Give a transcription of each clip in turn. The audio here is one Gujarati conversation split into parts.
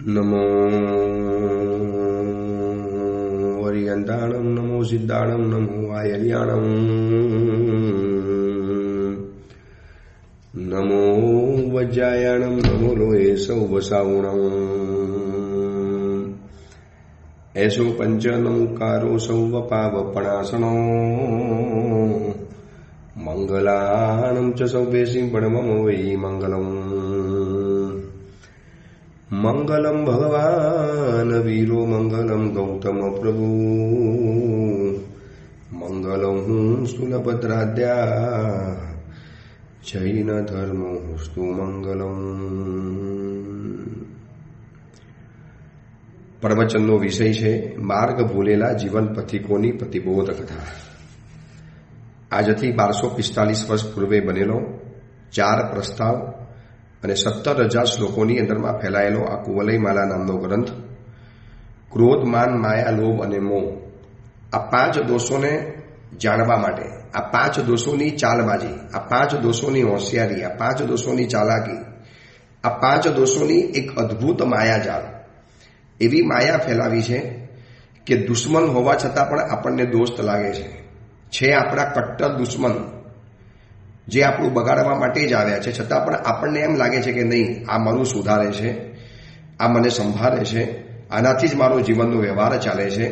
नमो वरियन्ताणं नमो सिद्धाणं नमो आयल्याणं नमो वज्रायाणं नमो लोहे सौवसावुणं ऐसो पंचनमुकारो सौवपावपणासनो मंगलानं च सौवेशिं मम वै मंगलम् मंगलम भगवान वीरो मंगलम गौतम प्रभु मंगलम सुलभद्राद्या जैन धर्मोस्तु मंगलम। प्रवचनનો વિષય છે માર્ગ ભૂલેલા જીવન પથિકોની પ્રતિબોધ કથા। આજથી 1245 વર્ષ પૂર્વે બનેલો 4 પ્રસ્તાવ અને 17,000 શ્લોકોની અંદરમાં ફેલાયેલો આ કુવલયમાલા નામનો ગ્રંથ ક્રોધ, માન, માયા, લોભ અને મોહ આ 5 દોષોને જાણવા માટે, આ 5 દોષોની ચાલબાજી, આ 5 દોષોની હોશિયારી, આ 5 દોષોની ચાલાકી, આ 5 દોષોની એક અદ્ભુત માયાજાળ, એવી માયા ફેલાવી છે કે દુશ્મન હોવા છતાં પણ આપણને દોસ્ત લાગે છે આપણા કટ્ટર દુશ્મન જે આપણું બગાડવા માટે જ આવ્યા છે, છતાં પણ આપણને એમ લાગે છે કે નહીં, આ મારું સુધારે છે, આ મને સંભાળે છે, આનાથી જ મારો જીવનનો વ્યવહાર ચાલે છે।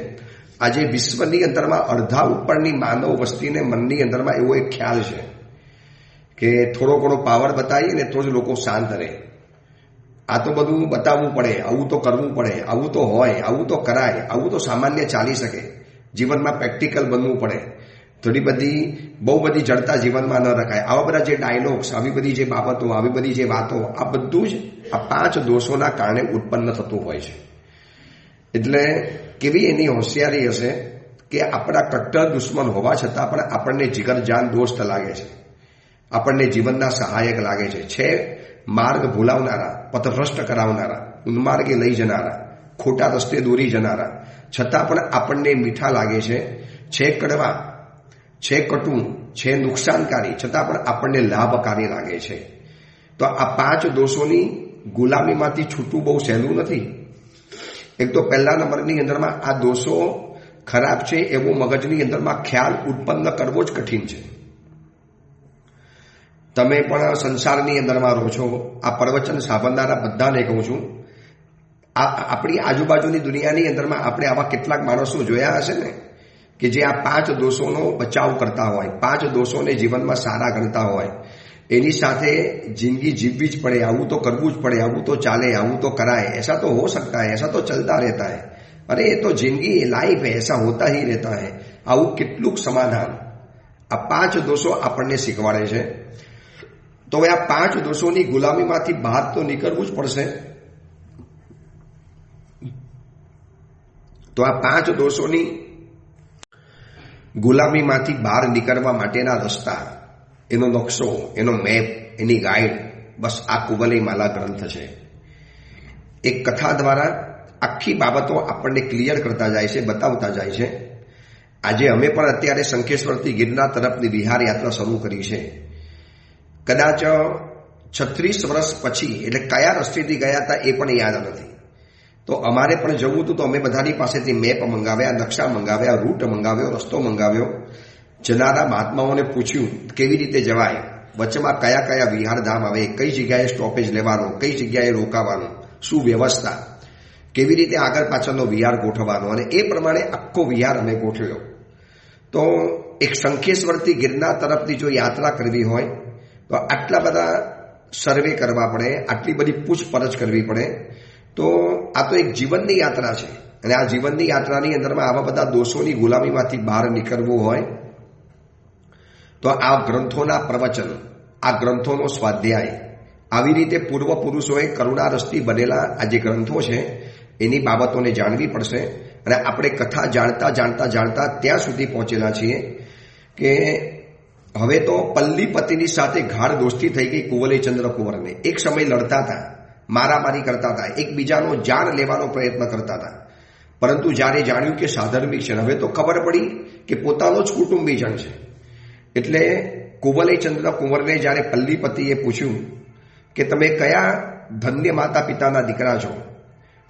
આજે વિશ્વની અંદરમાં અડધા ઉપરની માનવ વસ્તીને મનની અંદરમાં એવો એક ખ્યાલ છે કે થોડો ઘણો પાવર બતાવીએ ને તો જ લોકો શાંત રહે। આ તો બધું બતાવવું પડે, આવું તો કરવું પડે, આવું તો હોય, આવું તો કરાય, આવું તો સામાન્ય ચાલી શકે, જીવનમાં પ્રેક્ટિકલ બનવું પડે, બહુ બધી જડતા જીવનમાં ન રખાય, આવા બધા જે ડાયલોગ્સ, આવી બધી જે બાબતો, આવી બધી જે વાતો, આ બધું જ આ 5 દોષોના કારણે ઉત્પન્ન થતું હોય છે। એટલે કેવી એની હોશિયારી હશે કે આપણા કટ્ટર દુશ્મન હોવા છતાં પણ આપણને જીગરજાન દોસ્ત લાગે છે, આપણને જીવનના સહાયક લાગે છે માર્ગ ભૂલાવનારા, પથભ્રષ્ટ કરાવનારા, ઉન્માર્ગે લઈ જનારા, ખોટા રસ્તે દોરી જનારા, છતાં પણ આપણને મીઠા લાગે છે કડવા, છે કટું, છે નુકસાનકારી, છતાં પણ આપણને લાભકારી લાગે છે। તો આ 5 દોષોની ગુલામીમાંથી છૂટવું બહુ સહેલું નથી। એક તો પહેલા નંબરની અંદરમાં આ દોષો ખરાબ છે એવો મગજની અંદરમાં ખ્યાલ ઉત્પન્ન કરવો જ કઠિન છે। તમે પણ સંસારની અંદરમાં રહો છો, આ પ્રવચન સાંભળનારા બધાને કહું છું, આપણી આજુબાજુની દુનિયાની અંદરમાં આપણે આવા કેટલાક માણસો જોયા હશે ને કે જે આ 5 દોષોનો બચાવ કરતા હોય, 5 દોષોને જીવનમાં સારા ગણતા હોય, એની સાથે જિંદગી જીવવી જ પડે, આવું તો કરવું જ પડે, આવું તો ચાલે, આવું તો कराए, ऐसा तो हो सकता है, ऐसा तो चलता रहता है, अरे ये तो जिंदगी लाइफ है, ऐसा होता ही रहता है, આવું કેટલુંક સમાધાન આ 5 દોષો આપણને શીખવાડે છે। તો હવે આ 5 દોષોની ગુલામીમાંથી બહાર તો નીકળવું જ પડશે। તો આ 5 દોષોની ગુલામીમાંથી બહાર નીકળવા માટેના રસ્તા, એનો નકશો, એનો મેપ, એની ગાઈડ બસ આ કુવલયમાલા ગ્રંથ છે। એક કથા દ્વારા આખી બાબતો આપણને ક્લિયર કરતા જાય છે, બતાવતા જાય છે। આજે અમે પણ અત્યારે શંખેશ્વરથી ગિરનાર તરફની વિહાર યાત્રા શરૂ કરી છે। કદાચ 36 વર્ષ પછી, એટલે કયા રસ્તેથી ગયા હતા એ પણ યાદ નથી। તો અમારે પણ જવું હતું તો અમે બધાની પાસેથી મેપ મંગાવ્યા, નકશા મંગાવ્યા, રૂટ મંગાવ્યો, રસ્તો મંગાવ્યો, જનારા મહાત્માઓને પૂછ્યું કેવી રીતે જવાય, વચ્ચેમાં કયા કયા વિહારધામ આવે, કઈ જગ્યાએ સ્ટોપેજ લેવાનો, કઈ જગ્યાએ રોકાવાનું, શું વ્યવસ્થા, કેવી રીતે આગળ પાછળનો વિહાર ગોઠવવાનો, અને એ પ્રમાણે આખો વિહાર અમે ગોઠવ્યો। તો એક શંખેશ્વરથી ગિરનાર તરફની જો યાત્રા કરવી હોય તો આટલા બધા સર્વે કરવા પડે, આટલી બધી પૂછપરછ કરવી પડે। તો આ તો એક જીવનની યાત્રા છે, અને આ જીવનની યાત્રાની અંદરમાં આવા બધા દોષોની ગુલામીમાંથી બહાર નીકળવું હોય તો આ ગ્રંથોના પ્રવચન, આ ગ્રંથોનો સ્વાધ્યાય, આવી રીતે પૂર્વ પુરુષોએ કરુણા રસથી બનેલા આ જે ગ્રંથો છે એની બાબતોને જાણવી પડશે। અને આપણે કથા જાણતા જાણતા જાણતા ત્યાં સુધી પહોંચેલા છીએ કે હવે તો પલ્લીપતિની સાથે ગાઢ દોસ્તી થઈ ગઈ કુવલયચંદ્ર કુંવરને। એક સમય લડતા હતા, મારામારી કરતા હતા, એકબીજાનો જાન લેવાનો પ્રયત્ન કરતા હતા, પરંતુ જ્યારે જાણ્યું કે સાધર્મિક છે, હવે તો ખબર પડી કે પોતાનો જ કુટુંબીજન છે, એટલે કુવલયચંદ્ર કુંવરને જ્યારે પલ્લીપતિએ પૂછ્યું કે તમે કયા ધન્ય માતા પિતાના દીકરા છો,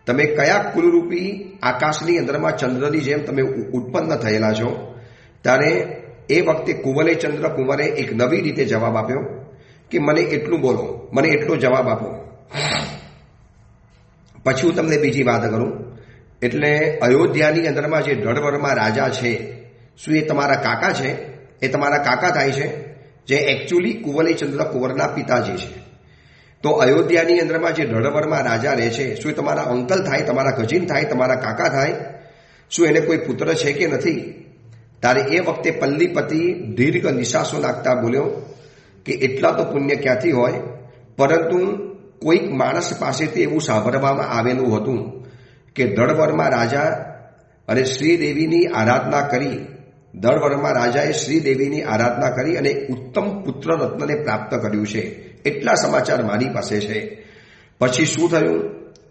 તમે કયા કુલરૂપી આકાશની અંદરમાં ચંદ્રની જેમ તમે ઉત્પન્ન થયેલા છો, ત્યારે એ વખતે કુવલે ચંદ્ર કુંવરે એક નવી રીતે જવાબ આપ્યો કે મને એટલું બોલો, મને એટલો જવાબ આપો. પછી હું તમને બીજી વાત કરું. એટલે અયોધ્યાની અંદરમાં જે દઢવરમાં રાજા છે, શું એ તમારા કાકા છે? એ તમારા કાકા થાય છે, જે એકચ્યુઅલી કુવલે ચંદ્ર કુંવરના પિતાજી છે. તો અયોધ્યાની અંદરમાં જે દઢવરમાં રાજા રહે છે, શું એ તમારા અંકલ થાય, તમારા કઝિન થાય, તમારા કાકા થાય? શું એને કોઈ પુત્ર છે કે નથી? ત્યારે એ વખતે પલ્લીપતિ દીર્ઘ નિશાસો નાખતા બોલ્યો કે એટલા તો પુણ્ય ક્યાંથી હોય, પરંતુ કોઈક માણસ પાસેથી એવું સાંભળવામાં આવેલું હતું કે દઢવરમાં રાજા અને શ્રીદેવીની આરાધના કરી, દઢવરમાં રાજાએ શ્રીદેવીની આરાધના કરી અને ઉત્તમ પુત્ર રત્નને પ્રાપ્ત કર્યું છે. એટલા સમાચાર મારી પાસે છે. પછી શું થયું,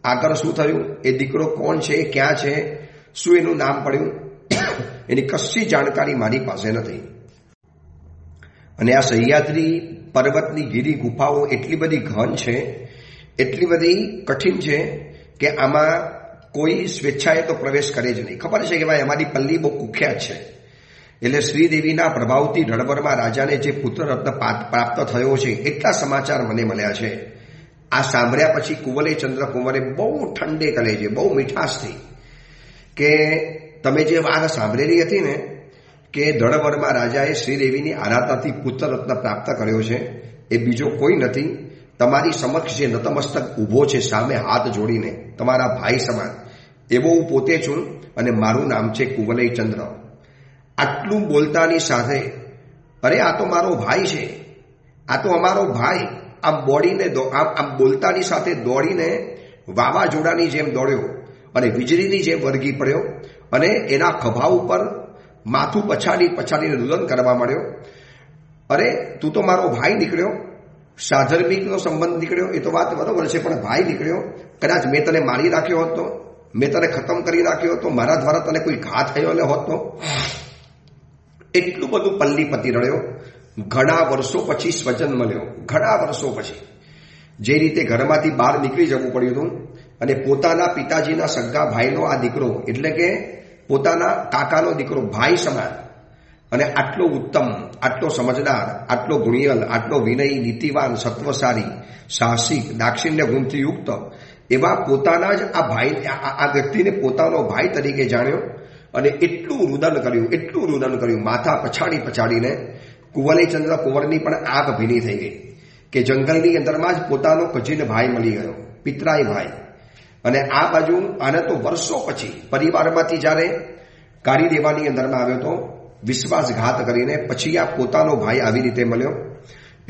આગળ શું થયું, એ દીકરો કોણ છે, ક્યાં છે, શું એનું નામ પડ્યું, એની કશી જાણકારી મારી પાસે નથી. અને આ સહ્યાદ્રી પર્વતની ગીરી ગુફાઓ એટલી બધી ઘન છે, એટલી બધી કઠિન છે કે આમાં કોઈ સ્વેચ્છાએ તો પ્રવેશ કરે જ નહીં. ખબર છે કે ભાઈ અમારી પલ્લી બહુ કુખ્યાત છે. એટલે શ્રીદેવીના પ્રભાવથી દઢવરમાં રાજાને જે પુત્ર રત્ન પ્રાપ્ત થયો છે, એટલા સમાચાર મને મળ્યા છે. આ સાંભળ્યા પછી કુવલે ચંદ્ર કુંવરે બહુ ઠંડે કરે છે, બહુ મીઠાશ થઈ કે તમે જે વાત સાંભળેલી હતી ને કે દઢવરમાં રાજાએ શ્રીદેવીની આરાધનાથી પુત્ર રત્ન પ્રાપ્ત કર્યો છે, એ બીજો કોઈ નથી, તમારી સમક્ષ જે નતમસ્તક ઊભો છે સામે હાથ જોડીને, તમારા ભાઈ સમાન, એવો હું પોતે છું અને મારું નામ છે કુવલે ચંદ્ર. આટલું બોલતાની સાથે, અરે આ તો મારો ભાઈ છે, આ તો અમારો ભાઈ, આમ બોડીને આમ બોલતાની સાથે દોડીને વાવાઝોડાની જેમ દોડ્યો અને વીજળીની જેમ વળગી પડ્યો અને એના ખભા ઉપર માથું પછાડીને રુદન કરવા માંડ્યો. અરે તું તો મારો ભાઈ નીકળ્યો, સાધર્મિકનો સંબંધ નીકળ્યો, એ તો વાત બરોબર છે, પણ ભાઈ નીકળ્યો. કદાચ મેં તને મારી નાખ્યો હોત તો, મેં તને ખતમ કરી નાખ્યો હતો, મારા દ્વારા તને કોઈ ઘા થયો હોત તો. એટલું બધું પલ્લીપતિ રડ્યો. ઘણા વર્ષો પછી સ્વજન મળ્યો, ઘણા વર્ષો પછી જે રીતે ઘરમાંથી બહાર નીકળી જવું પડ્યું હતું અને પોતાના પિતાજીના સગા ભાઈનો આ દીકરો, એટલે કે પોતાના કાકાનો દીકરો, ભાઈ સમાન, અને આટલો ઉત્તમ, આટલો સમજદાર, આટલો ગુણિયલ, આટલો વિનય, નીતિવાન, સત્વસારી, સાહસિક, દાક્ષિણ્ય ગુણથી યુક્ત એવા પોતાના જ આ ભાઈ, આ વ્યક્તિને પોતાનો ભાઈ તરીકે જાણ્યો અને એટલું રુદન કર્યું, માથા પછાડીને કુવલે ચંદ્ર કુંવરની પણ આંખ ભીની થઈ ગઈ કે જંગલની અંદરમાં જ પોતાનો કજીન ભાઈ મળી ગયો, પિતરાઈ ભાઈ. અને આ બાજુ આને તો વર્ષો પછી પરિવારમાંથી જ્યારે કાઢી દેવાની અંદરમાં આવ્યો તો વિશ્વાસઘાત કરીને, પછી આ પોતાનો ભાઈ આવી રીતે મળ્યો.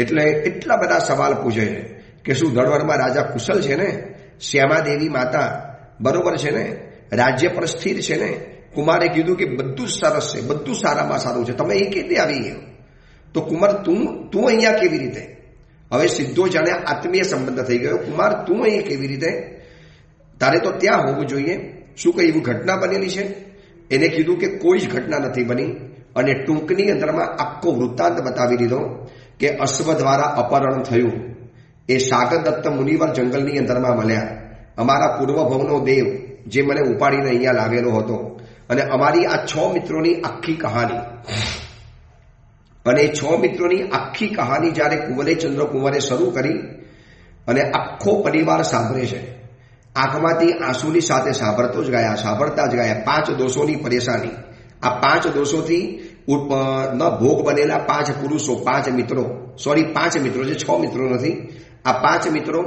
એટલે એટલા બધા સવાલ પૂછે છે કે શું દઢવરમાં રાજા કુશળ છે ને, શ્યામાદેવી માતા બરોબર છે ને, રાજ્ય પર સ્થિર છે ને? કુમારે કીધું કે બધું જ સરસ છે, બધું સારામાં સારું છે, તમે અહીં કેવી આવી ગયો? તો કુમાર તું અહીંયા કેવી રીતે? હવે સીધો જાણે આત્મીય સંબંધ થઈ ગયો. કુમાર તું અહીં કેવી રીતે? તારે તો ત્યાં હોવું જોઈએ. શું કઈ એવું ઘટના બનેલી છે? એને કીધું કે કોઈ જ ઘટના નથી બની અને ટૂંકની અંદરમાં આખો વૃત્તાંત બતાવી દીધો કે અશ્વ દ્વારા અપહરણ થયું. એ સાગરદત્ત મુનિવર જંગલની અંદરમાં મળ્યા, અમારા પૂર્વભવનો દેવ જે મને ઉપાડીને અહીંયા લાવેલો હતો, અને અમારી આ 6 મિત્રોની આખી કહાની. અને 6 મિત્રોની આખી કહાની જ્યારે કુવલે ચંદ્ર કુંવરે શરૂ કરી અને આખો પરિવાર સાંભળે છે, આંખમાંથી આંસુની સાથે સાંભળતા જ ગયા 5 દોષોની પરેશાની. આ 5 દોષોથી ન ભોગ બનેલા 5 પુરુષો, 5 મિત્રો, સોરી 5 મિત્રો છે, 6 મિત્રો નથી. આ 5 મિત્રો,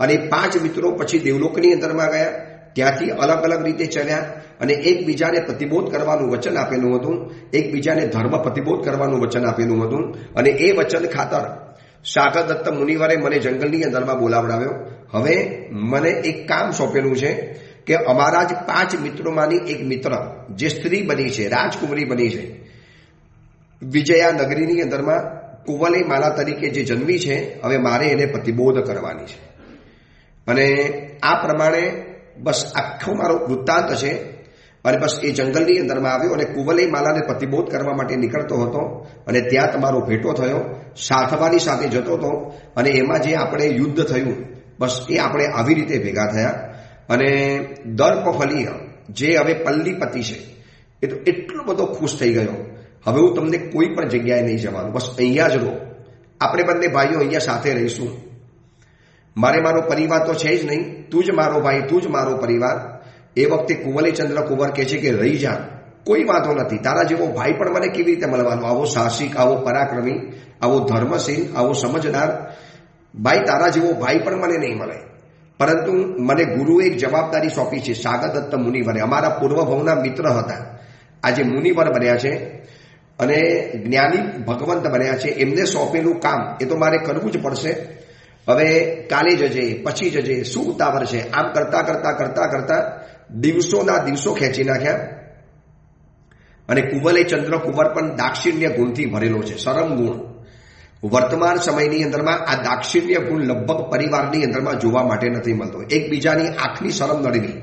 અને 5 મિત્રો પછી દેવલોકની અંદરમાં ગયા, ત્યાંથી અલગ અલગ રીતે ચાલ્યા અને એકબીજાને પ્રતિબોધ કરવાનું વચન આપેલું હતું, એકબીજાને ધર્મ પ્રતિબોધ કરવાનું વચન આપેલું હતું. અને એ વચન ખાતર સાગરદત્ત મુનિવરે મને જંગલની અંદરમાં બોલાવડાવ્યો. હવે મને એક કામ સોંપેલું છે કે અમારા જ 5 મિત્રોમાંની એક મિત્ર જે સ્ત્રી બની છે, રાજકુમારી બની છે, વિજયા નગરીની અંદરમાં કુવલે માલા તરીકે જે જન્મી છે, હવે મારે એને પ્રતિબોધ કરવાની છે. અને આ પ્રમાણે બસ આખો મારો વૃત્તાંત છે. અને બસ એ જંગલની અંદરમાં આવ્યો અને કુવલે માલાને પ્રતિબોધ કરવા માટે નીકળતો હતો અને ત્યાં તમારો ભેટો થયો, સાથવાની સાથે જતો હતો અને એમાં જે આપણે યુદ્ધ થયું, બસ એ આપણે આવી રીતે ભેગા થયા. અને દર્પફલીય જે હવે પલ્લીપતિ છે એ તો એટલો બધો ખુશ થઈ ગયો, હવે હું તમને કોઈ પણ જગ્યાએ નહીં જવાનું, બસ અહીંયા જ રહો, આપણે બંને ભાઈઓ અહીંયા સાથે રહીશું, મારે મારો પરિવાર તો છે જ નહીં, તું જ મારો ભાઈ, તું જ મારો પરિવાર. એ વખતે કુંવલેચંદ્ર કુંવર કહે છે કે રહી જા, કોઈ વાંધો નથી, તારા જેવો ભાઈ પણ મને કેવી રીતે મળવાનો, આવો સાહસિક, આવો પરાક્રમી, આવો ધર્મશીલ, આવો સમજદાર ભાઈ, તારા જેવો ભાઈ પણ મને નહીં મળે. પરંતુ મને ગુરુએ એક જવાબદારી સોંપી છે, સાગરદત્ત મુનિવરે, અમારા પૂર્વભવના મિત્ર હતા, આજે મુનિવર બન્યા છે અને જ્ઞાની ભગવંત બન્યા છે, એમને સોંપેલું કામ એ તો મારે કરવું જ પડશે. હવે કાલે જજે, પછી જજે, શું ઉતાવળ છે, આમ કરતા કરતા કરતા કરતા દિવસોના દિવસો ખેંચી નાખ્યા. અને કુંવલેચંદ્ર કુંવર પણ દાક્ષિણ્ય ગુણથી ભરેલો છે, શરમ ગુણ. વર્તમાન સમયની અંદરમાં આ દાક્ષિણ્ય ગુણ લગભગ પરિવારની અંદરમાં જોવા માટે નથી મળતો. એકબીજાની આંખની શરમ નડવી,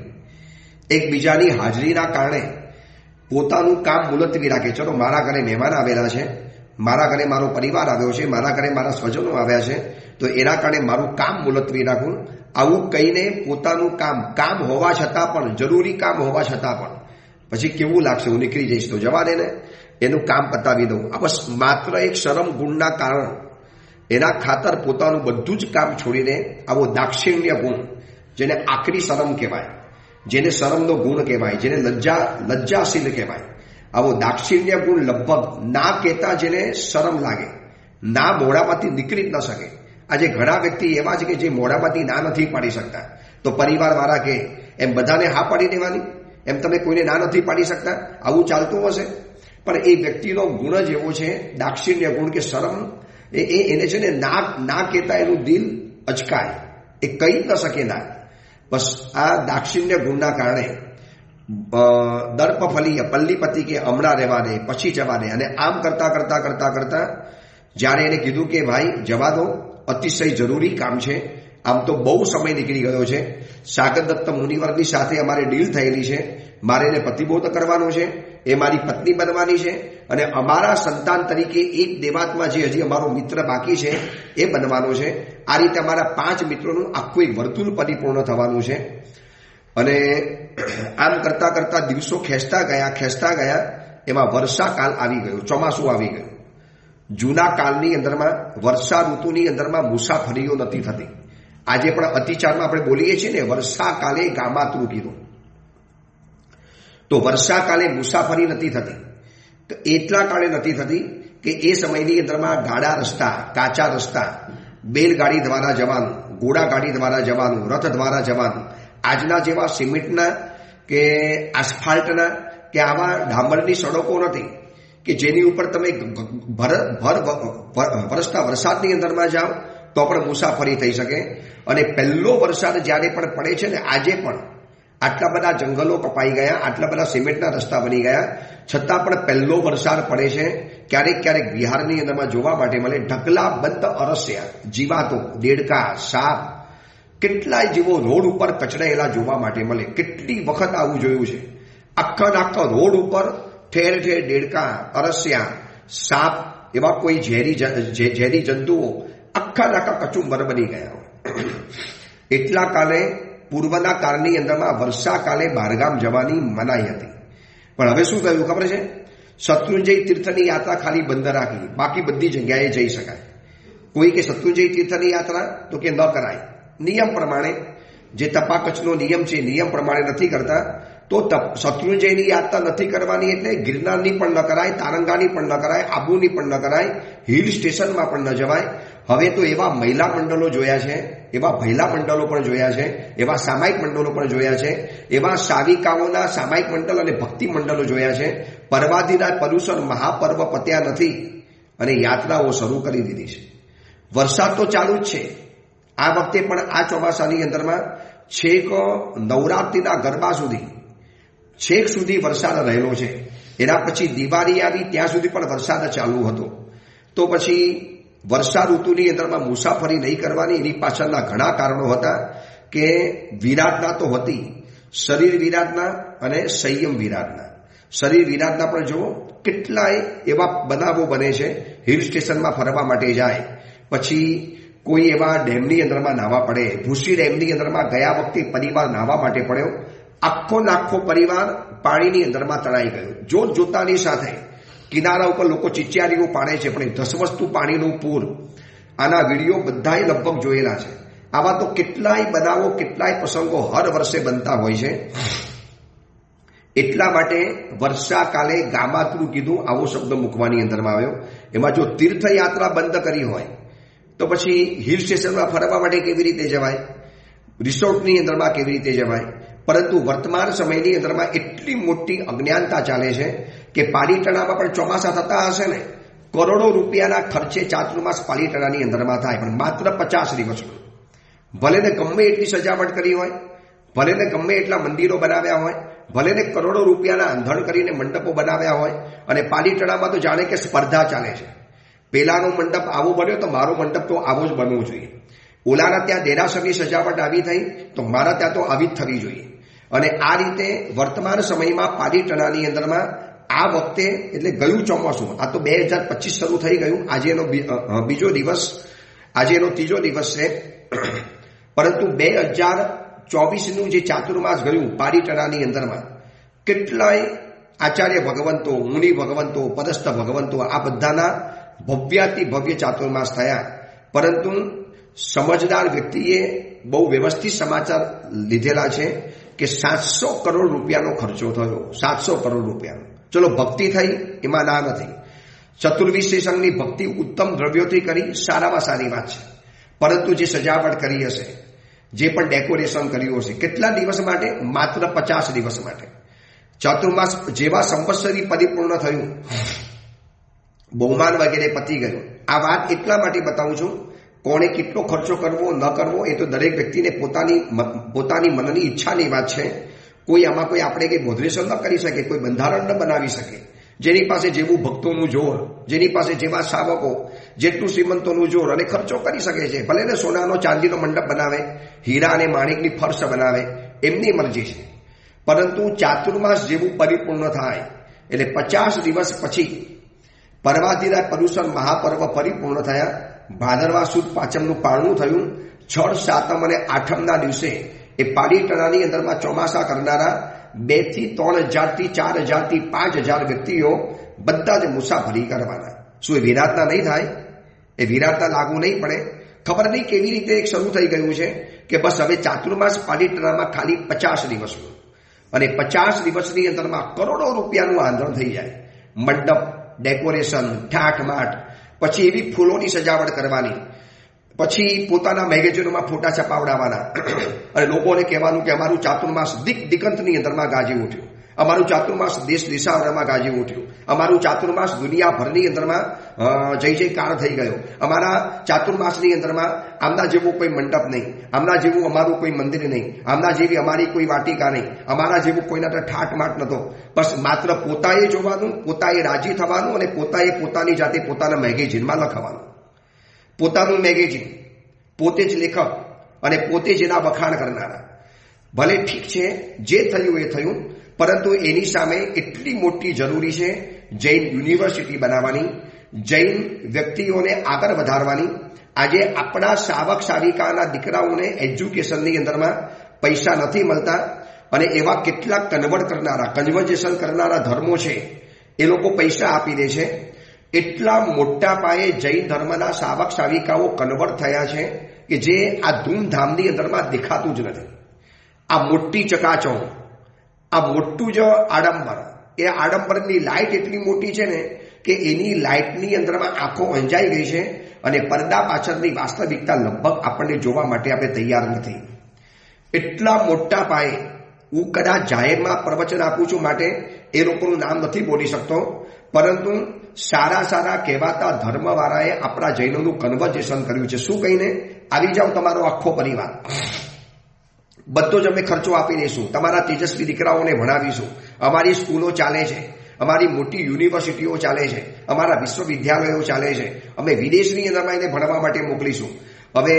એકબીજાની હાજરીના કારણે પોતાનું કામ મુલતવી રાખે. ચલો, મારા ઘરે મહેમાન આવેલા છે, મારા ઘરે મારો પરિવાર આવ્યો છે, મારા ઘરે મારા સ્વજનો આવ્યા છે, તો એના કારણે મારું કામ મુલતવી રાખું, આવું કહીને પોતાનું કામ હોવા છતાં પણ, જરૂરી કામ હોવા છતાં પણ પછી કેવું લાગશે, હું નીકળી જઈશ તો જવા દે ને, એનું કામ પતાવી દઉં. આ બસ માત્ર એક શરમ ગુણના કારણ એના ખાતર પોતાનું બધું જ કામ છોડીને આવો દાક્ષિણ્ય ગુણ, જેને આખરી શરમ કહેવાય, જેને શરમનો ગુણ કહેવાય, જેને લજ્જાશીલ કહેવાય, આવો દાક્ષિણ્ય ગુણ લગભગ ના કહેતા જેને શરમ લાગે, ના મોઢામાંથી નીકળી જ ન શકે. આજે ઘણા વ્યક્તિ એવા છે કે જે મોઢામાંથી ના નથી પાડી શકતા, તો પરિવારવાળા કે એમ બધાને હા પાડી દેવાની, એમ તમે કોઈને ના નથી પાડી શકતા, આવું ચાલતું હશે. પણ એ વ્યક્તિનો ગુણ જ એવો છે, દાક્ષિણ્ય ગુણ, કે શરમ એને છે ને ના કહેતા એનું દિલ અચકાય, એ કહી ન શકે ના. બસ આ દાક્ષિણ્ય ગુણના કારણે દર્પફલીય પલ્લીપતિ કે હમણાં રહેવા દે, પછી જવા દે. અને આમ કરતા કરતા કરતા કરતા જ્યારે એને કીધું કે ભાઈ જવા દો, અતિશય જરૂરી કામ છે, આમ તો બહુ સમય નીકળી ગયો છે, સાગરદત્ત મુનિવરની સાથે અમારે ડીલ થયેલી છે, મારે એને પતિબોધ કરવાનો છે, એ મારી પત્ની બનવાની છે, અને અમારા સંતાન તરીકે એક દેવાત્મા જે હજી અમારો મિત્ર બાકી છે એ બનવાનો છે. આ રીતે અમારા 5 મિત્રોનું આખું એક વર્તુળ પરિપૂર્ણ થવાનું છે. અને આમ કરતા કરતા દિવસો ખેંચતા ગયા, એમાં વર્ષાકાલ આવી ગયો, ચોમાસું આવી ગયું. જૂના કાળની અંદરમાં વર્ષા ઋતુની અંદરમાં મુસાફરીઓ નથી થતી. આજે પણ અતિચારમાં આપણે બોલીએ છીએ ને, વર્ષાકાલે ગામાતૃ કીધું, તો વર્ષાકાલે મુસાફરી નથી થતી. તો એટલા કાળે નથી થતી કે એ સમયની અંદરમાં ગાડા રસ્તા, કાચા રસ્તા, બેલગાડી દ્વારા જવાનું, ઘોડાગાડી દ્વારા જવાનું, રથ દ્વારા જવાનું, આજના જેવા સિમેન્ટના કે આસ્ફાલ્ટના કે આવા ડામરની સડકો નથી કે જેની ઉપર તમે વરસતા વરસાદની અંદરમાં જાઓ તો પણ મુસાફરી થઈ શકે. અને પહેલો વરસાદ જ્યારે પણ પડે છે ને, આજે પણ આટલા બધા જંગલો કપાઈ ગયા, આટલા બધા સિમેન્ટના રસ્તા બની ગયા, છતાં પણ પહેલો વરસાદ પડે છે. ક્યારેક ક્યારેક બિહારની અંદરમાં જોવા માટે મળે ઢગલા બંધ અરસ્યા, જીવાતો, દેડકા, સાપ, કેટલાય જીવો રોડ ઉપર કચડાયેલા જોવા માટે મળે. કેટલી વખત આવું જોયું છે. આખા રોડ ઉપર ઠેર ઠેર દેડકા, અરસ્યા, સાપ, એવા કોઈ ઝેરી જંતુઓ આખા કચુંબર બની ગયા. એટલા કાલે પૂર્વના કાળની અંદરમાં વર્ષાકાલે બહારગામ જવાની મનાઈ હતી. પણ હવે શું થયું ખબર છે? શત્રુંજય તીર્થની યાત્રા ખાલી બંધ રાખી, બાકી બધી જગ્યાએ જઈ શકાય. કોઈ કે શત્રુંજય તીર્થની યાત્રા, તો કે ન કરાય. નિયમ પ્રમાણે જે તપાકચનો નિયમ છે, નિયમ પ્રમાણે નથી કરતા, તો શત્રુંજયની યાત્રા નથી કરવાની. એટલે ગિરનારની પણ ન કરાય, તારંગાની પણ ન કરાય, આબુની પણ ન કરાય, હિલ સ્ટેશનમાં પણ ન જવાય. હવે તો એવા મહિલા મંડળો જોયા છે, એવા ભૈલા મંડળો પણ જોયા છે, એવા સામાયિક મંડળો પણ જોયા છે, એવા સાવિકાઓના સામાયિક મંડળ અને ભક્તિ મંડળો જોયા છે. પર્વાધિરાજ પર્યુષણ મહાપર્વ પત્યા નથી અને યાત્રાઓ શરૂ કરી દીધી છે. વરસાદ તો ચાલુ જ છે. આ વખતે પણ આ ચોમાસાની અંદરમાં છેક નવરાત્રિના ગરબા સુધી, છેક સુધી વરસાદ રહેલો છે. એના પછી દિવાળી આવી ત્યાં સુધી પણ વરસાદ ચાલુ હતો. તો પછી વર્ષા ઋતુની અંદરમાં મુસાફરી નહીં કરવાની, એની પાછળના ઘણા કારણો હતા. કે વિરાટના તો હતી, શરીર વિરાટના અને સંયમ વિરાટના. શરીર વિરાટના પણ જુઓ કેટલાય એવા બનાવો બને છે. હિલ સ્ટેશનમાં ફરવા માટે જાય, પછી કોઈ એવા ડેમની અંદરમાં નાહવા પડે. ભૂસી ડેમની અંદરમાં ગયા વખતે પરિવાર નાહવા માટે પડ્યો. આખો નાખો પરિવાર પાણીની અંદરમાં તણાઈ ગયો. જોત જોતાની સાથે કિનારા ઉપર લોકો ચિચિયારીઓ પાડે છે, પણ ધસમસતું પાણીનું પૂર. આના વિડીયો બધાએ લગભગ જોયેલા છે. આવા તો કેટલાય બનાવો, કેટલાય પ્રસંગો હર વર્ષે બનતા હોય છે. એટલા માટે વર્ષાકાલે ગામાતરું કીધું, આવો શબ્દ મૂકવાની અંદરમાં આવ્યો. એમાં જો તીર્થયાત્રા બંધ કરી હોય તો પછી હિલ સ્ટેશનમાં ફરવા માટે કેવી રીતે જવાય, રિસોર્ટની અંદરમાં કેવી રીતે જવાય. પરંતુ વર્તમાન સમયની અંદરમાં એટલી મોટી અજ્ઞાનતા ચાલે છે કે પાલીતાણામાં પણ ચોમાસા થતા હશે ને, કરોડો રૂપિયાના ખર્ચે ચાતુર્માસ પાલીતાણાની અંદરમાં થાય, પણ માત્ર 50 દિવસનું. ભલે ને ગમે એટલી સજાવટ કરી હોય, ભલે ને ગમે એટલા મંદિરો બનાવ્યા હોય, ભલે ને કરોડો રૂપિયાના અંધણ કરીને મંડપો બનાવ્યા હોય, અને પાલીતાણામાં તો જાણે કે સ્પર્ધા ચાલે છે. પેલાનો મંડપ આવો બન્યો તો મારો મંડપ તો આવો જ બનવો જોઈએ. ઓલાના ત્યાં દેરાસરની સજાવટ આવી થઈ તો મારા ત્યાં તો આવી જ થવી જોઈએ. અને આ રીતે વર્તમાન સમયમાં પાલીતાણાની અંદરમાં આ વખતે એટલે ગયું ચોમાસું, આ તો 2025 શરૂ થઈ ગયું. આજે એનો બીજો દિવસ, આજે એનો ત્રીજો દિવસ છે. પરંતુ 2024નું જે ચાતુર્માસ ગયું પાલીતાણાની અંદરમાં, કેટલાય આચાર્ય ભગવંતો, મુનિ ભગવંતો, પદસ્થ ભગવંતો, આ બધાના ભવ્યાતિ ભવ્ય ચાતુર્માસ થયા. પરંતુ સમજદાર વ્યક્તિએ બહુ વ્યવસ્થિત સમાચાર લીધેલા છે કે 700 કરોડ રૂપિયાનો ખર્ચો થયો. 700 કરોડ રૂપિયાનો. ચલો ભક્તિ થઈ, એમાં ના નથી. ચતુર્વિશ્ય સંઘની ભક્તિ ઉત્તમ દ્રવ્યોથી કરી, સારામાં સારી વાત છે. પરંતુ જે સજાવટ કરી હશે, જે પણ ડેકોરેશન કર્યું હશે, કેટલા દિવસ માટે? માત્ર 50 દિવસ માટે. ચાતુર્માસ જેવા સંવત્સરી પરિપૂર્ણ થયું, બહુમાન વગેરે પતી ગયું. આ વાત એટલા માટે બતાવું છું, કોણે કેટલો ખર્ચો કરવો ન કરવો એ તો દરેક વ્યક્તિને પોતાની મનની ઈચ્છાની વાત છે. કોઈ આમાં કોઈ આપણે કંઈ બોધરેશન ન કરી શકે, કોઈ બંધારણ ન બનાવી શકે. જેની પાસે જેવું ભક્તોનું જોર, જેની પાસે જેવા શાવકો, જેટલું શ્રીમંતોનું જોર, અને ખર્ચો કરી શકે છે. ભલે ને સોનાનો ચાંદીનો મંડપ બનાવે, હીરા અને માણેકની ફર્શ બનાવે, એમની મરજી છે. પરંતુ ચાતુર્માસ જેવું પરિપૂર્ણ થાય એટલે 50 દિવસ પછી પર્વાધિરાજ પર્યુષણ મહાપર્વ પરિપૂર્ણ થયા. ભાદરવા સુદ પાંચમનું પારણું થયું. છઠ, સાતમ અને આઠમના દિવસે એ પાલીતાણાની અંદરમાં ચોમાસા કરનારા 2 થી 3 હજારથી 4 હજારથી 5 હજાર વ્યક્તિઓ બધા જ મુસાફરી કરવાના. શું એ વિરાટના નહીં થાય? એ વિરાટના લાગુ નહીં પડે? ખબર નહીં કેવી રીતે એક શરૂ થઈ ગયું છે કે બસ હવે ચાતુર્માસ પાલીતાણામાં ખાલી 50 દિવસનું, અને 50 દિવસની અંદરમાં કરોડો રૂપિયાનું આંધણ થઈ જાય. મંડપ, ડેકોરેશન, ઠાઠમાઠ, પછી એવી ફૂલોની સજાવટ કરવાની, પછી પોતાના મેગેઝિનોમાં ફોટા છપાવડાવવાના, અને લોકોને કહેવાનું કે અમારું ચાતુર્માસ દિગંતની અંદરમાં ગાજી ઉઠ્યું, અમારું ચાતુર્માસ દેશ દિશાવરમાં ગાજી ઉઠ્યું, અમારું ચાતુર્માસ દુનિયાભરની અંદરમાં જય જયકાર થઈ ગયો, અમારા ચાતુર્માસની અંદરમાં આમના જેવું કોઈ મંડપ નહીં, આમના જેવું અમારું કોઈ મંદિર નહીં, આમના જેવી અમારી કોઈ વાટિકા નહીં, અમારા જેવું કોઈના ઠાઠમાઠ નહોતો. બસ માત્ર પોતાએ જોવાનું, પોતાએ રાજી થવાનું, અને પોતાએ પોતાની જાતે પોતાના મેગેઝિનમાં લખવાનું. પોતાનું મેગેઝિન, પોતે જ લેખક અને પોતે જ એના વખાણ કરનારા. ભલે ઠીક છે, જે થયું એ થયું, પરંતુ એની સામે એટલી મોટી જરૂરી છે જૈન યુનિવર્સિટી બનાવવાની, જૈન વ્યક્તિઓને આગળ વધારવાની. આજે આપણા શાવક શાવિકાના દીકરાઓને એજ્યુકેશનની અંદરમાં પૈસા નથી મળતા, અને એવા કેટલાક કન્વર્ઝેશન કરનારા ધર્મો છે, એ લોકો પૈસા આપી દે છે. એટલા મોટા પાયે જૈન ધર્મના શાવક શાવિકાઓ કન્વર્ટ થયા છે કે જે આ ધૂમધામની અંદરમાં દેખાતું જ નથી. આ મોટી ચકાચોળ, આ મોટું જ આડંબર, એ આડંબરની લાઇટ એટલી મોટી છે ને કે એની લાઇટની અંદરમાં આંખો અંજાઈ ગઈ છે, અને પડદા પાછળની વાસ્તવિકતા લગભગ આપણને જોવા માટે આપણે તૈયાર નથી. એટલા મોટા પાયે હું કદાચ જાહેરમાં પ્રવચન આપું છું માટે એ લોકોનું નામ નથી બોલી શકતો, પરંતુ સારા કહેવાતા ધર્મવાળાએ આપણા જૈનોનું કન્વર્ઝેશન કર્યું છે. શું કહીને? આવી જાઓ, તમારો આખો પરિવાર, બધો જ અમે ખર્ચો આપી દઈશું, તમારા તેજસ્વી દીકરાઓને ભણાવીશું, અમારી સ્કૂલો ચાલે છે, અમારી મોટી યુનિવર્સિટીઓ ચાલે છે, અમારા વિશ્વવિદ્યાલયો ચાલે છે, અમે વિદેશની અંદરમાં એને ભણવા માટે મોકલીશું. હવે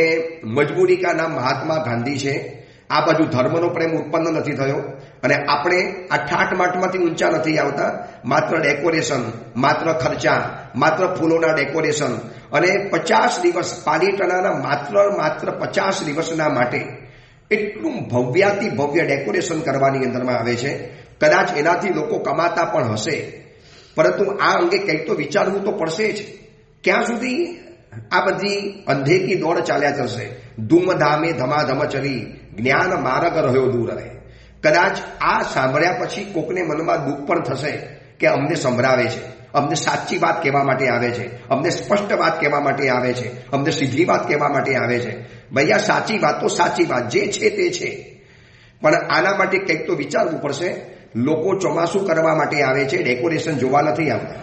મજબૂરી કા નામ મહાત્મા ગાંધી છે. આ બાજુ ધર્મનો પ્રેમ ઉત્પન્ન નથી થયો, અને આપણે આ ઠાઠમાઠમાંથી ઊંચા નથી આવતા. માત્ર ડેકોરેશન, માત્ર ખર્ચા, માત્ર ફૂલોના ડેકોરેશન, અને 50 દિવસ પાલીતાણાના માત્ર 50 દિવસના માટે એટલું ભવ્યાતિ ભવ્ય ડેકોરેશન કરવાની અંદરમાં આવે છે. કદાચ એનાથી લોકો કમાતા પણ હશે, પરંતુ આ અંગે કંઈક તો વિચારવું તો પડશે જ. ક્યાં સુધી આ બધી અંધેકી દોડ ચાલ્યા કરશે? ધૂમધામે ધમાધમ ચરી જ્ઞાન માર્ગ રહ્યો દૂર રહે. કદાચ આ સાંભળ્યા પછી કોકને મનમાં દુઃખ પણ થશે કે અમને સંભળાવે છે, અમને સાચી વાત કહેવા માટે આવે છે, અમને સ્પષ્ટ વાત કહેવા માટે આવે છે, અમને સીધી વાત કહેવા માટે આવે છે. ભૈયા સાચી વાત તો સાચી વાત જે છે તે છે, પણ આના માટે કંઈક તો વિચારવું પડશે. લોકો ચોમાસું કરવા માટે આવે છે, ડેકોરેશન જોવા નથી આવતા.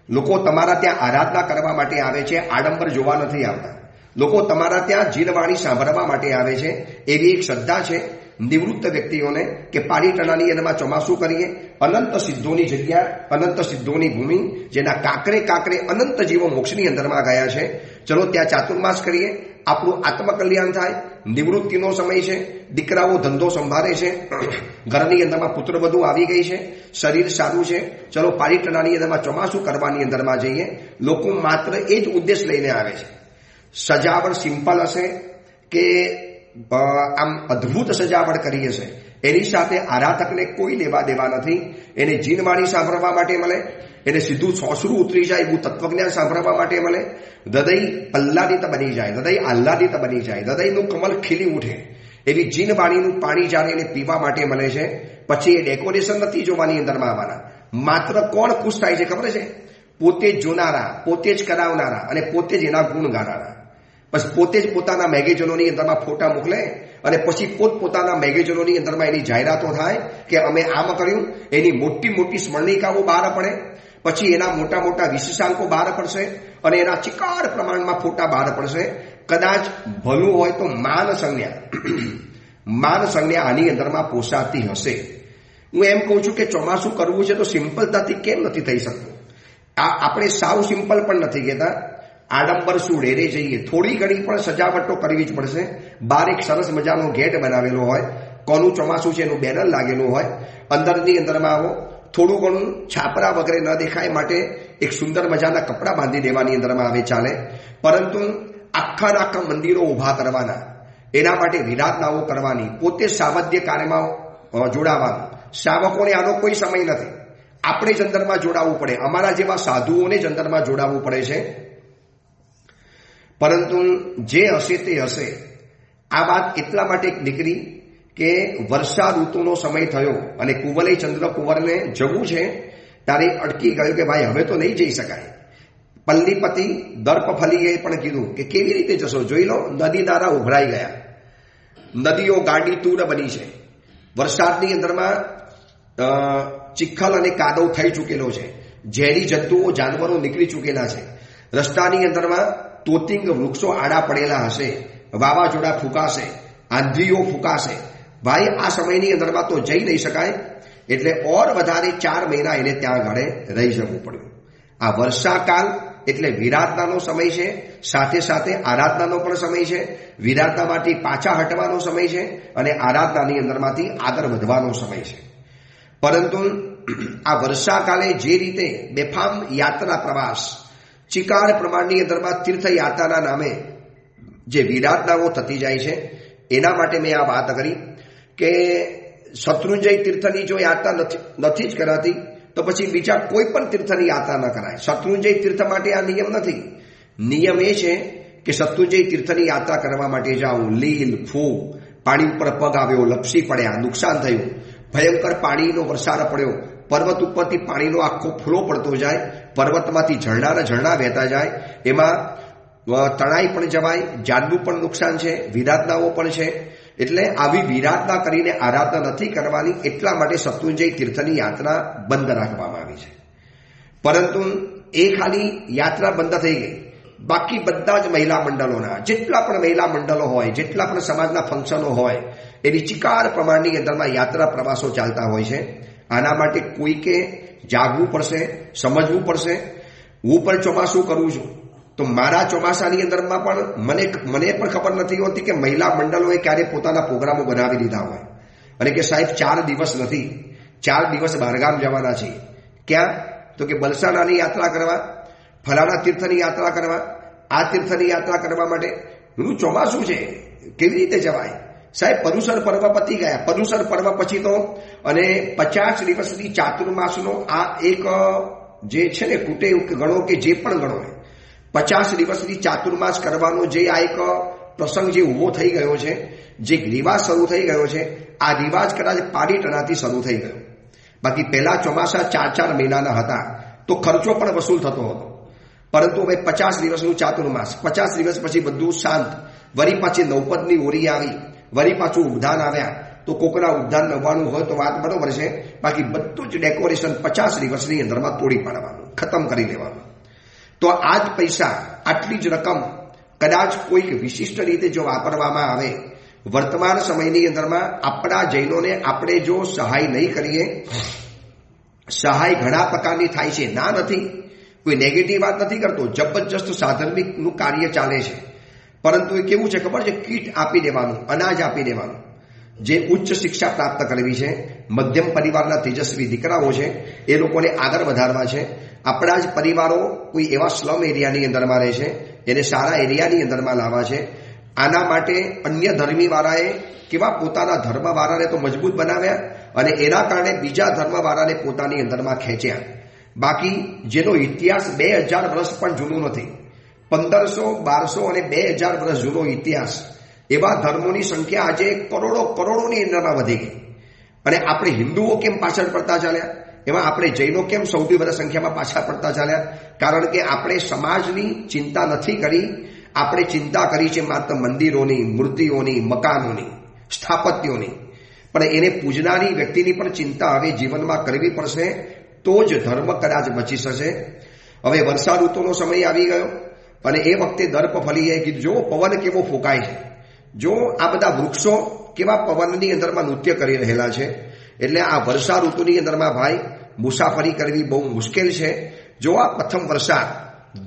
લોકો તમારા ત્યાં આરાધના કરવા માટે આવે છે, આડંબર જોવા નથી આવતા. લોકો તમારા ત્યાં જીનવાણી સાંભળવા માટે આવે છે. એવી એક શ્રદ્ધા છે નિવૃત્ત વ્યક્તિઓને કે પાલીતાણાની અંદરમાં ચોમાસું કરીએ, અનંત સિદ્ધોની જગ્યા, અનંત સિદ્ધોની ભૂમિ, જેના કાંકરે કાંકરે અનંત જીવો મોક્ષની અંદરમાં ગયા છે. ચલો ત્યાં ચાતુર્માસ કરીએ, આપણું આત્મકલ્યાણ થાય. નિવૃત્તિનો સમય છે, દીકરાઓ ધંધો સંભાળે છે, ઘરની અંદરમાં પુત્રવધુ આવી ગઈ છે, શરીર સારું છે. ચલો પાલીતાણાની અંદરમાં ચોમાસું કરવાની અંદરમાં જઈએ. લોકો માત્ર એ જ ઉદ્દેશ લઈને આવે છે. સજાવટ સિમ્પલ હશે કે આમ અદ્ભુત સજાવટ કરી હશે, એની સાથે આરાધકને કોઈ લેવા દેવા નથી. એને જીનવાણી સાંભળવા માટે મળે, એને સીધું સોસરું ઉતરી જાય એવું તત્વજ્ઞાન સાંભળવા માટે મળે. હૃદય પલ્લાદિત બની જાય, હૃદય આહ્લાદિત બની જાય, હૃદયનું કમલ ખીલી ઉઠે એવી જીનવાણીનું પાણી જ્યારે એને પીવા માટે મળે છે. પછી એ ડેકોરેશન નથી જોવાની અંદરમાં આવવાના. માત્ર કોણ ખુશ થાય છે ખબર છે? પોતે જ જોનારા, પોતે જ કરાવનારા અને પોતે જ એના ગુણ ગાનારા. બસ પોતે જ પોતાના મેગેઝિનોની અંદરમાં ફોટા મોકલે અને પછી પોતપોતાના મેગેઝિનોની અંદરમાં એની જાહેરાતો થાય કે અમે આમ કર્યું. એની મોટી મોટી સ્મરણિકાઓ બહાર પડે, પછી એના મોટા મોટા વિશેષાંકો બહાર પડશે અને એના ચિકાર પ્રમાણમાં ફોટા બહાર પડશે. કદાચ ભલું હોય તો માન સંજ્ઞા આની અંદરમાં પોસાતી હશે. હું એમ કહું છું કે ચોમાસું કરવું છે તો સિમ્પલતાથી કેમ નથી થઈ શકતું? આપણે સાવ સિમ્પલ પણ નથી કહેતા. આડંબર શું રેરે જઈએ, થોડી ઘણી પણ સજાવટો કરવી જ પડશે. બહાર એક સરસ મજાનો ગેટ બનાવેલો હોય, કોનું ચોમાસું છે એનું બેનર લાગેલું હોય, અંદરની અંદરમાં આવો, થોડું ઘણું છાપરા વગેરે ન દેખાય માટે એક સુંદર મજાના કપડાં બાંધી દેવાની અંદરમાં આવે ચાલે. પરંતુ આખા મંદિરો ઊભા કરવાના, એના માટે વિરાધનાઓ કરવાની, પોતે સાવધ્ય કાર્યમાં જોડાવાનું. શાવકોને આનો કોઈ સમય નથી. આપણે જ અંદરમાં જોડાવવું પડે, અમારા જેવા સાધુઓને જ અંદરમાં જોડાવવું પડે છે. પરંતુ જે હશે તે હશે. આ વાત એટલા માટે નીકળી કે વર્ષા ઋતુનો સમય થયો અને કુવલય ચંદ્રકુંવરને જવું છે ત્યારે અટકી ગયું કે ભાઈ હવે તો નહીં જઈ શકાય. પલ્લીપતિ દર્પફલીએ પણ કીધું કે કેવી રીતે જશો? જોઈ લો, નદી નારા ઉભરાઈ ગયા, નદીઓ ગાડી તૂર બની છે, વરસાદની અંદરમાં ચિખલ અને કાદવ થઈ ચૂકેલો છે, ઝેરી જંતુઓ જાનવરો નીકળી ચૂકેલા છે, રસ્તાની અંદરમાં તોતિંગ વૃક્ષો આડા પડેલા હશે, વાવાઝોડા ફૂંકાશે, આંધીઓ ફૂંકાશે. ભાઈ આ સમયની અંદરમાં તો જઈ નહીં શકાય. એટલે ઓર વધારે 4 મહિના એને ત્યાં આગળ રહી જવું પડ્યું. આ વર્ષાકાલ એટલે વિરાધનાનો સમય છે, સાથે સાથે આરાધનાનો પણ સમય છે. વિરાધનામાંથી પાછા હટવાનો સમય છે અને આરાધનાની અંદરમાંથી આગળ વધવાનો સમય છે. પરંતુ આ વર્ષાકાલે જે રીતે બેફામ યાત્રા પ્રવાસ, ચિકાર પ્રમાણની અંદરમાં તીર્થયાત્રાના નામે જે વિરાધનાઓ થતી જાય છે, એના માટે મેં આ વાત કરી કે શત્રુંજય તીર્થની જો યાત્રા નથી જ કરાતી તો પછી બીજા કોઈ પણ તીર્થની યાત્રા ન કરાય. શત્રુંજય તીર્થ માટે આ નિયમ નથી. નિયમ એ છે કે શત્રુંજય તીર્થની યાત્રા કરવા માટે જાઓ, લીલ ફૂગ, પાણી ઉપર પગ આવ્યો, લપસી પડ્યા, નુકસાન થયું, ભયંકર પાણીનો વરસાદ પડ્યો, પર્વત ઉપરથી પાણીનો આખો ફ્લો પડતો જાય, પર્વતમાંથી ઝરણા વહેતા જાય, એમાં તણાઈ પણ જવાય, જાનનું પણ નુકસાન છે, વિરાધનાઓ પણ છે. એટલે આવી વિરાધના કરીને આરાધના નથી કરવાની, એટલા માટે શત્રુંજય તીર્થની યાત્રા બંધ રાખવામાં આવી છે. પરંતુ એ ખાલી યાત્રા બંધ થઈ ગઈ. બાકી બધા જ મહિલા મંડળોના જેટલા પણ મહિલા મંડળો હોય, જેટલા પણ સમાજના ફંક્શનો હોય, એની ચિકાર પ્રમાણની અંદરમાં યાત્રા પ્રવાસો ચાલતા હોય છે. આના માટે કોઈકે જાગવું પડશે, સમજવું પડશે. હું પણ ચોમાસું કરું છું તો મારા ચોમાસાની અંદરમાં પણ મને પણ ખબર નથી હોતી કે મહિલા મંડળોએ ક્યારે પોતાના પ્રોગ્રામો બનાવી દીધા હોય અને કે સાહેબ 4 દિવસ નથી, 4 દિવસ બહારગામ જવાના છે. ક્યાં? તો કે બલસાણાની યાત્રા કરવા, ફલાણા તીર્થની યાત્રા કરવા. આ તીર્થની યાત્રા કરવા માટે? ચોમાસું છે, કેવી રીતે જવાય? સાહેબ, પર્યુષણ પર્વ પતી ગયા. પર્યુષણ પર્વ પછી તો અને 50 દિવસની ચાતુર્માસનો આ એક જે છે ને, કુટે ગણો કે જે પણ ગણો, 50 દિવસની ચાતુર્માસ કરવાનો જે આ એક પ્રસંગ જે ઉભો થઈ ગયો છે, જે રિવાજ શરૂ થઈ ગયો છે, આ રિવાજ કદાચ પાડીટણાથી શરૂ થઈ ગયો. બાકી પહેલા ચોમાસા 4 મહિનાના હતા તો ખર્ચો પણ વસૂલ થતો હતો. પરંતુ હવે 50 દિવસનું ચાતુર્માસ, 50 દિવસ પછી બધું શાંત. વળી પાછી નવપદની ઓરી આવી, વળી પાછું ઉદ્યાન આવ્યા. તો કોકના ઉદ્યાન નવવાનું હોય તો વાત બરોબર છે, બાકી બધું જ ડેકોરેશન 50 દિવસની અંદરમાં તોડી પાડવાનું, ખતમ કરી લેવાનું. તો આ જ પૈસા, આટલી જ રકમ કદાચ કોઈક વિશિષ્ટ રીતે જો વાપરવામાં આવે, વર્તમાન સમયની અંદરમાં આપણા જૈનોને આપણે જો સહાય નહીં કરીએ, સહાય ઘણા પ્રકારની થાય છે, ના નથી, કોઈ નેગેટિવ વાત નથી કરતો, જબરજસ્ત સાધર્મિકનું કાર્ય ચાલે છે. પરંતુ એ કેવું છે ખબર છે? કીટ આપી દેવાનું, અનાજ આપી દેવાનું. જે ઉચ્ચ શિક્ષા પ્રાપ્ત કરવી છે, મધ્યમ પરિવારના તેજસ્વી દીકરાઓ છે, એ લોકોને આગળ વધારવા છે. આપણા જ પરિવારો કોઈ એવા સ્લમ એરિયાની અંદરમાં રહે છે, એને સારા એરિયાની અંદરમાં લાવવા છે. આના માટે અન્ય ધર્મીવાળાએ કેવા પોતાના ધર્મવાળાને તો મજબૂત બનાવ્યા અને એના કારણે બીજા ધર્મવાળાને પોતાની અંદરમાં ખેંચ્યા. બાકી જેનો ઇતિહાસ 2000 વર્ષ પણ જૂનો નથી, 1500, 1200 અને 2000 વર્ષ જૂનો ઇતિહાસ, એવા ધર્મોની સંખ્યા આજે કરોડોની અંદરમાં વધી ગઈ. અને આપણે હિન્દુઓ કેમ પાછળ પડતા ચાલ્યા? એમાં આપણે જૈનો કેમ સૌથી વધારે સંખ્યામાં પાછા પડતા ચાલ્યા? કારણ કે આપણે સમાજની ચિંતા નથી કરી, આપણે ચિંતા કરી છે માત્ર મંદિરોની, મૂર્તિઓની, મકાનોની, સ્થાપત્યોની. પણ એને પૂજનારી વ્યક્તિની પણ ચિંતા હવે જીવનમાં કરવી પડશે, તો જ ધર્મ કદાચ બચી શકશે. હવે વર્ષા ઋતુનો સમય આવી ગયો અને એ વખતે દર્પ ફલીએ કીધું, જો પવન કેવો ફૂંકાય છે, જો આ બધા વૃક્ષો કેવા પવનની અંદરમાં નૃત્ય કરી રહેલા છે. એટલે આ વર્ષા ઋતુની અંદરમાં ભાઈ મુસાફરી કરવી બહુ મુશ્કેલ છે. જો આ પ્રથમ વરસાદ,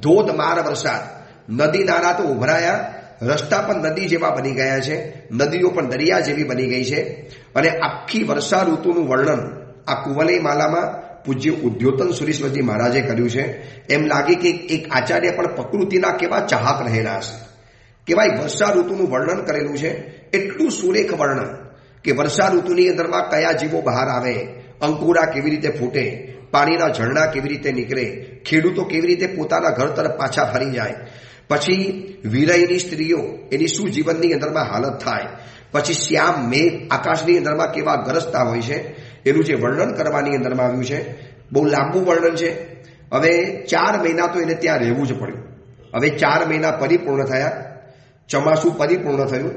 ધોધમાર વરસાદ, નદી નાળા તો ઉભરાયા, રસ્તા પણ નદી જેવા બની ગયા છે, નદીઓ પણ દરિયા જેવી બની ગઈ છે. અને આખી વર્ષા ઋતુનું વર્ણન આ કુવલય માલામાં પૂજ્ય ઉદ્યોતન સુરેશ્વરજી મહારાજે કર્યું છે. એમ લાગે કે એક આચાર્ય પણ પ્રકૃતિના કેવા ચાહક રહેલા હશે. કેવાય વર્ષા ઋતુનું વર્ણન કરેલું છે, એટલું સુરેખ વર્ણન કે વર્ષા ઋતુની અંદરમાં કયા જીવો બહાર આવે, અંકુરા કેવી રીતે ફૂટે, પાણીના ઝરણા કેવી રીતે નીકળે, ખેડૂતો કેવી રીતે પોતાના ઘર તરફ પાછા ફરી જાય, પછી વિરહીની સ્ત્રીઓ એની શું જીવનની અંદરમાં હાલત થાય, પછી શ્યામ મેઘ આકાશની અંદરમાં કેવા ગરજતા હોય છે, એનું જે વર્ણન કરવાની અંદરમાં આવ્યું છે. બહુ લાંબુ વર્ણન છે. હવે 4 મહિના તો એને ત્યાં રહેવું જ પડ્યું. હવે 4 મહિના પરિપૂર્ણ થયા, ચોમાસું પરિપૂર્ણ થયું.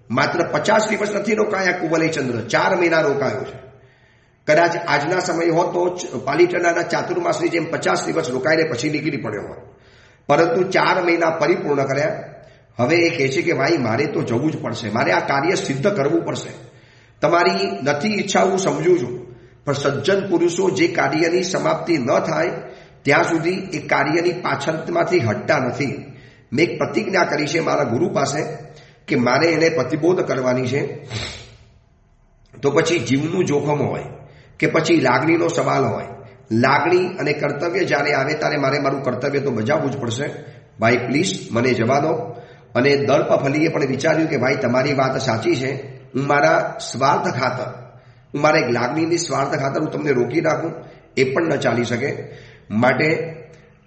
માત્ર 50 દિવસ નથી રોકાયા કુવલયચંદ્ર, 4 મહિના રોકાયો છે. કદાચ આજના સમય હોત તો પાલીતાણાના ચાતુર્માસની જેમ 50 દિવસ રોકાઈને પછી નીકળી પડ્યો હોત. પરંતુ 4 મહિના પરિપૂર્ણ કર્યા. હવે એ કહે છે કે ભાઈ મારે તો જવું જ પડશે, મારે આ કાર્ય સિદ્ધ કરવું પડશે. તમારી નથી ઈચ્છા, હું સમજું છું, પણ સજ્જન પુરુષો જે કાર્યની સમાપ્તિ ન થાય ત્યાં સુધી એ કાર્યની પાછળમાંથી હટતા નથી. મેં એક પ્રતિજ્ઞા કરી છે મારા ગુરુ પાસે કે મારે એને પ્રતિબોધ કરવાની છે. તો પછી જીવનું જોખમ હોય કે પછી લાગણીનો સવાલ હોય, લાગણી અને કર્તવ્ય જ્યારે આવે ત્યારે મારે મારું કર્તવ્ય તો બજાવવું જ પડશે. ભાઈ પ્લીઝ મને જવા દો. અને દર્પફલીએ પણ વિચાર્યું કે ભાઈ તમારી વાત સાચી છે, હું મારા સ્વાર્થ ખાતર, હું મારા એક લાગણીની સ્વાર્થ ખાતર હું તમને રોકી રાખું એ પણ ન ચાલી શકે. માટે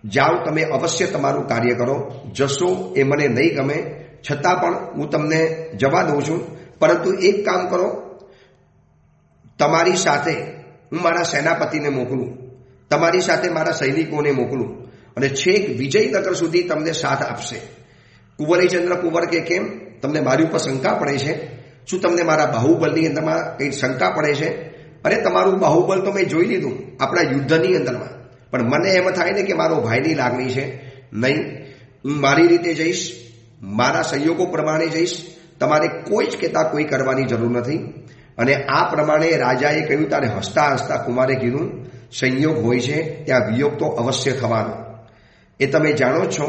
જાઓ, તમે અવશ્ય તમારું કાર્ય કરો, જશો એ મને નહીં ગમે, છતાં પણ હું તમને જવા દઉં છું. પરંતુ એક કામ કરો, તમારી સાથે હું મારા સેનાપતિને મોકલું, તમારી સાથે મારા સૈનિકોને મોકલું અને છેક વિજયનગર સુધી તમને સાથ આપશે. કુંવરચંદ્ર કુંવર કે કેમ, તમને મારી ઉપર શંકા પડે છે? શું તમને મારા બાહુબલની અંદરમાં કંઈ શંકા પડે છે? અરે તમારું બાહુબલ તો મેં જોઈ લીધું આપણા યુદ્ધની અંદરમાં, પણ મને એમ થાય ને કે મારો ભાઈની લાગણી છે. નહીં, હું મારી રીતે જઈશ, મારા સંયોગો પ્રમાણે જઈશ, તમારે કોઈ જ કહેતા કોઈ કરવાની જરૂર નથી. અને આ પ્રમાણે રાજાએ કહ્યું. તારે હસતા હસતા કુમારે કીધું, સંયોગ હોય છે ત્યાં વિયોગ તો અવશ્ય થવાનો, એ તમે જાણો છો,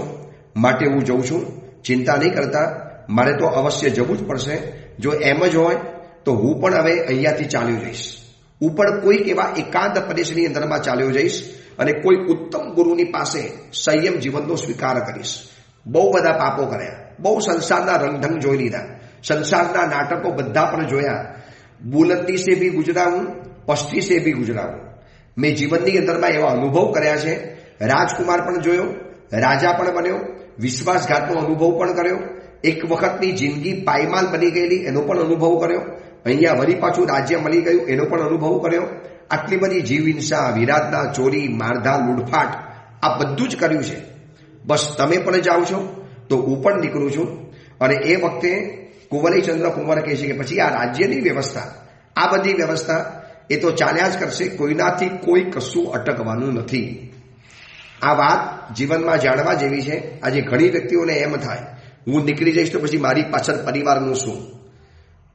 માટે હું જઉં છું, ચિંતા નહીં કરતા, મારે તો અવશ્ય જવું જ પડશે. જો એમ જ હોય તો હું પણ હવે અહીંયાથી ચાલ્યો જઈશ, હું પણ કોઈક એવા એકાંત પ્રદેશની અંદરમાં ચાલ્યો જઈશ અને કોઈ ઉત્તમ ગુરુની પાસે સંયમ જીવનનો સ્વીકાર કરીશ. બહુ બધા પાપો કર્યા, બહુ સંસારના રંગઢંગ જોઈ લીધા, સંસારના નાટકો બધા પણ જોયા. બુલંદી સે ભી ગુજરા હું, પસ્તી સે ભી ગુજરા હું. મેં જીવનની અંદરમાં એવા અનુભવ કર્યા છે. રાજકુમાર પણ જોયો, રાજા પણ બન્યો, વિશ્વાસઘાતનો અનુભવ પણ કર્યો, એક વખતની જિંદગી પાયમાલ બની ગયેલી એનો પણ અનુભવ કર્યો, અહીંયા વળી પાછું રાજ્ય મળી ગયું એનો પણ અનુભવ કર્યો. આટલી બધી જીવ હિંસા, વિરાટના, ચોરી, મારધાર, લૂંટફાટ આ બધું જ કર્યું છે. બસ તમે પણ જાઓ છો તો હું પણ નીકળું છું. અને એ વખતે કુંવરચંદ્ર કુંવર કહે છે કે પછી આ રાજ્યની વ્યવસ્થા, આ બધી વ્યવસ્થા એ તો ચાલ્યા જ કરશે, કોઈનાથી કોઈ કશું અટકવાનું નથી. આ વાત જીવનમાં જાણવા જેવી છે. આજે ઘણી વ્યક્તિઓને એમ થાય હું નીકળી જઈશ તો પછી મારી પાછળ પરિવારનું શું,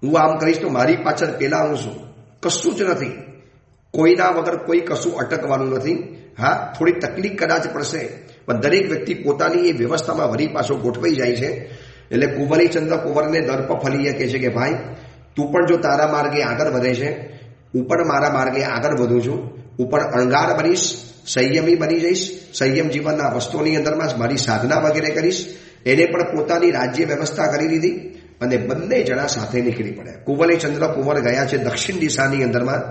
હું આમ કરીશ તો મારી પાછળ પેલાનું શું. કશું જ નથી. કોઈના વગર કોઈ કશું અટકવાનું નથી. હા, થોડી તકલીફ કદાચ પડશે, પણ દરેક વ્યક્તિ પોતાની એ વ્યવસ્થામાં વળી પાછો ગોઠવાઈ જાય છે. એટલે કુંવરચંદ્ર કુંવરને દર્પ ફલીએ કહે છે કે ભાઈ તું પણ જો તારા માર્ગે આગળ વધે છે, હું પણ મારા માર્ગે આગળ વધું છું. હું પણ અણગાર બનીશ, સંયમી બની જઈશ, સંયમ જીવનના વસ્તુઓની અંદરમાં જ મારી સાધના વગેરે કરીશ. એને પણ પોતાની રાજ્ય વ્યવસ્થા કરી દીધી અને બંને જણા સાથે નીકળી પડ્યા. કુંવરચંદ્ર કુંવર ગયા છે દક્ષિણ દિશાની અંદરમાં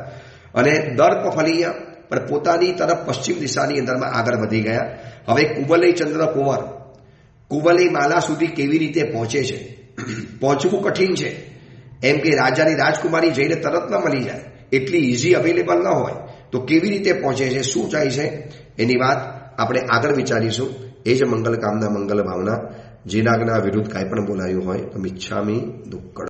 અને દર્પ ફલીયા પણ પોતાની તરફ પશ્ચિમ દિશાની અંદરમાં આગળ વધી ગયા. હવે કુંવરચંદ્ર કુંવર કુંવલી માલા સુધી કેવી રીતે પહોંચે છે? પહોંચવું કઠિન છે. એમ કે રાજાની રાજકુમારી જઈને તરત ન મળી જાય, એટલી ઇઝી અવેલેબલ ન હોય, તો કેવી રીતે પહોંચે છે, શું જાય છે, એની વાત આપણે આગળ વિચારીશું. એ જ મંગલ કામના, મંગલ ભાવના. જેના વિરુદ્ધ કાંઈ પણ બોલાયું હોય તો મિચ્છામી દુક્કડ.